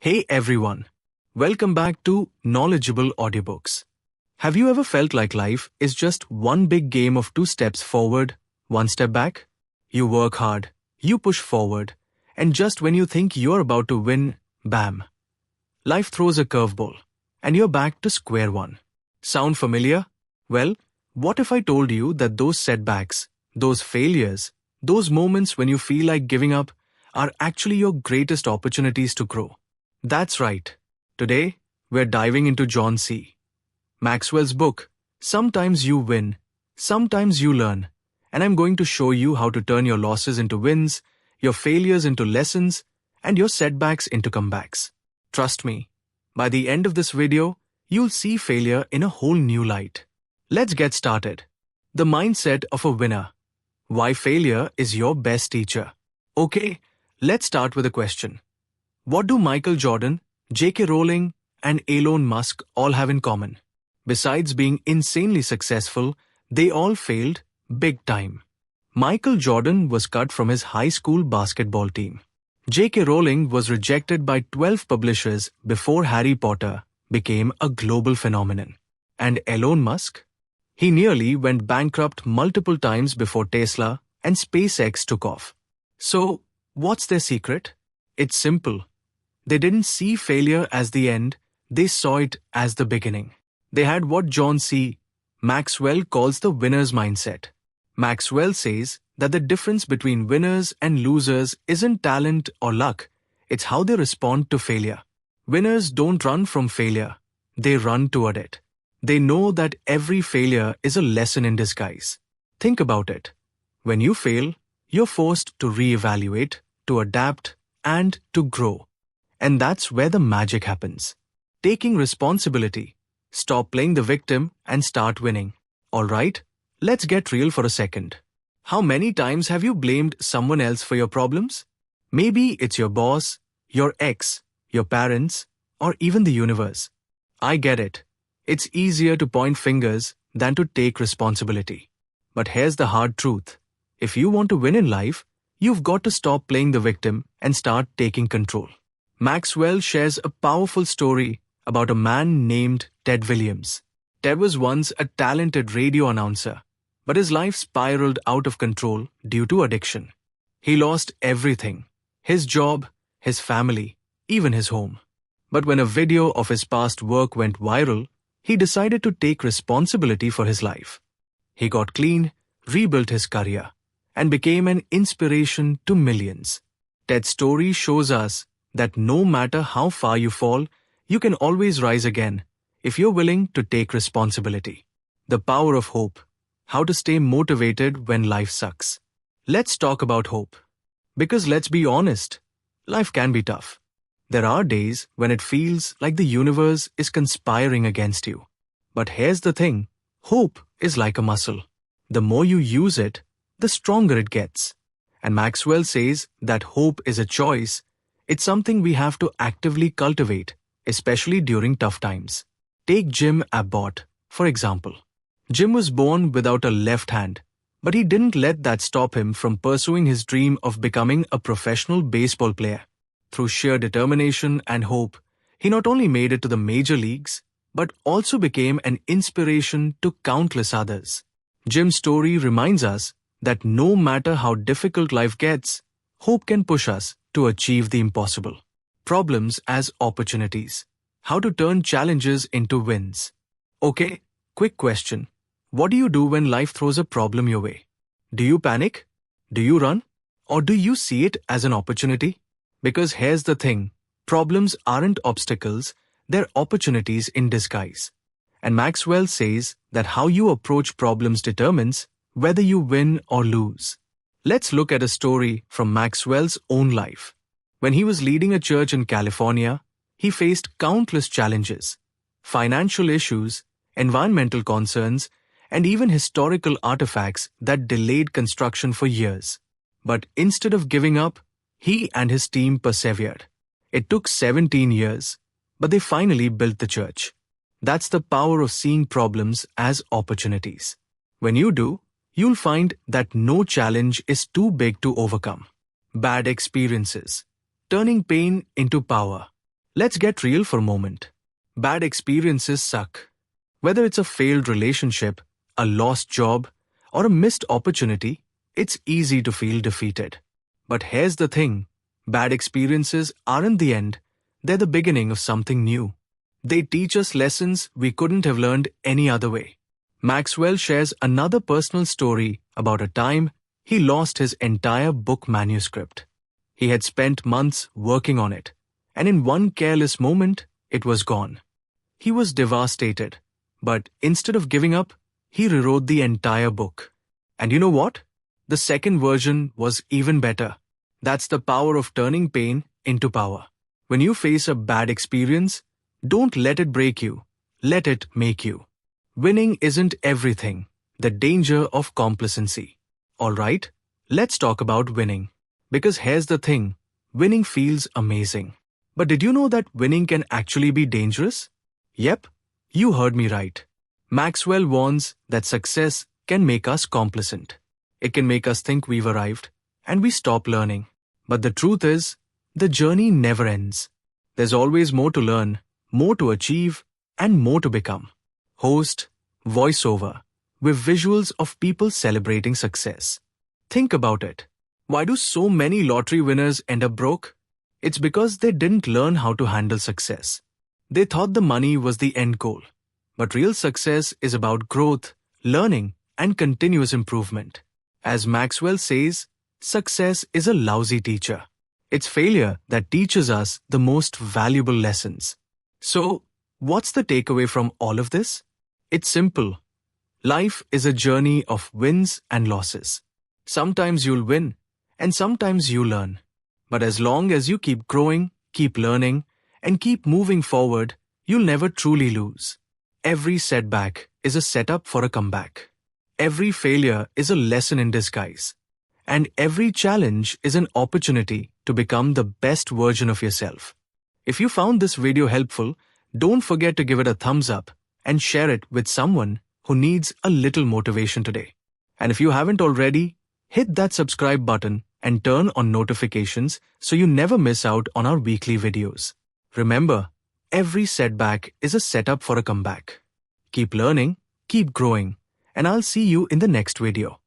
Hey everyone, welcome back to Knowledgeable Audiobooks. Have you ever felt like life is just one big game of 2 steps forward, 1 step back? You work hard, you push forward, and just when you think you're about to win, bam! Life throws a curveball, and you're back to square one. Sound familiar? Well, what if I told you that those setbacks, those failures, those moments when you feel like giving up are actually your greatest opportunities to grow? That's right. Today, we're diving into John C. Maxwell's book, Sometimes You Win, Sometimes You Learn, and I'm going to show you how to turn your losses into wins, your failures into lessons, and your setbacks into comebacks. Trust me, by the end of this video, you'll see failure in a whole new light. Let's get started. The mindset of a winner. Why failure is your best teacher. Okay, let's start with a question. What do Michael Jordan, J.K. Rowling, and Elon Musk all have in common? Besides being insanely successful, they all failed big time. Michael Jordan was cut from his high school basketball team. J.K. Rowling was rejected by 12 publishers before Harry Potter became a global phenomenon. And Elon Musk? He nearly went bankrupt multiple times before Tesla and SpaceX took off. So, what's their secret? It's simple. They didn't see failure as the end, they saw it as the beginning. They had what John C. Maxwell calls the winner's mindset. Maxwell says that the difference between winners and losers isn't talent or luck, it's how they respond to failure. Winners don't run from failure, they run toward it. They know that every failure is a lesson in disguise. Think about it. When you fail, you're forced to reevaluate, to adapt, and to grow. And that's where the magic happens. Taking responsibility. Stop playing the victim and start winning. Alright, let's get real for a second. How many times have you blamed someone else for your problems? Maybe it's your boss, your ex, your parents, or even the universe. I get it. It's easier to point fingers than to take responsibility. But here's the hard truth. If you want to win in life, you've got to stop playing the victim and start taking control. Maxwell shares a powerful story about a man named Ted Williams. Ted was once a talented radio announcer, but his life spiraled out of control due to addiction. He lost everything: his job, his family, even his home. But when a video of his past work went viral, he decided to take responsibility for his life. He got clean, rebuilt his career, and became an inspiration to millions. Ted's story shows us that no matter how far you fall, you can always rise again if you're willing to take responsibility. The power of hope. How to stay motivated when life sucks. Let's talk about hope. Because let's be honest, life can be tough. There are days when it feels like the universe is conspiring against you. But here's the thing, hope is like a muscle. The more you use it, the stronger it gets. And Maxwell says that hope is a choice. It's something we have to actively cultivate, especially during tough times. Take Jim Abbott, for example. Jim was born without a left hand, but he didn't let that stop him from pursuing his dream of becoming a professional baseball player. Through sheer determination and hope, he not only made it to the major leagues, but also became an inspiration to countless others. Jim's story reminds us that no matter how difficult life gets, hope can push us to achieve the impossible. Problems as opportunities. How to turn challenges into wins. Okay, quick question. What do you do when life throws a problem your way? Do you panic? Do you run? Or do you see it as an opportunity? Because here's the thing, problems aren't obstacles, they're opportunities in disguise. And Maxwell says that how you approach problems determines whether you win or lose. Let's look at a story from Maxwell's own life. When he was leading a church in California, he faced countless challenges, financial issues, environmental concerns, and even historical artifacts that delayed construction for years. But instead of giving up, he and his team persevered. It took 17 years, but they finally built the church. That's the power of seeing problems as opportunities. When you do, you'll find that no challenge is too big to overcome. Bad experiences. Turning pain into power. Let's get real for a moment. Bad experiences suck. Whether it's a failed relationship, a lost job, or a missed opportunity, it's easy to feel defeated. But here's the thing. Bad experiences aren't the end. They're the beginning of something new. They teach us lessons we couldn't have learned any other way. Maxwell shares another personal story about a time he lost his entire book manuscript. He had spent months working on it, and in one careless moment, it was gone. He was devastated, but instead of giving up, he rewrote the entire book. And you know what? The second version was even better. That's the power of turning pain into power. When you face a bad experience, don't let it break you. Let it make you. Winning isn't everything. The danger of complacency. Alright, let's talk about winning. Because here's the thing. Winning feels amazing. But did you know that winning can actually be dangerous? Yep, you heard me right. Maxwell warns that success can make us complacent. It can make us think we've arrived, and we stop learning. But the truth is, the journey never ends. There's always more to learn, more to achieve, and more to become. Host, voiceover, with visuals of people celebrating success. Think about it. Why do so many lottery winners end up broke? It's because they didn't learn how to handle success. They thought the money was the end goal. But real success is about growth, learning, and continuous improvement. As Maxwell says, success is a lousy teacher. It's failure that teaches us the most valuable lessons. So, what's the takeaway from all of this? It's simple. Life is a journey of wins and losses. Sometimes you'll win, and sometimes you learn. But as long as you keep growing, keep learning, and keep moving forward, you'll never truly lose. Every setback is a setup for a comeback. Every failure is a lesson in disguise. And every challenge is an opportunity to become the best version of yourself. If you found this video helpful, don't forget to give it a thumbs up and share it with someone who needs a little motivation today. And if you haven't already, hit that subscribe button and turn on notifications so you never miss out on our weekly videos. Remember, every setback is a setup for a comeback. Keep learning, keep growing, and I'll see you in the next video.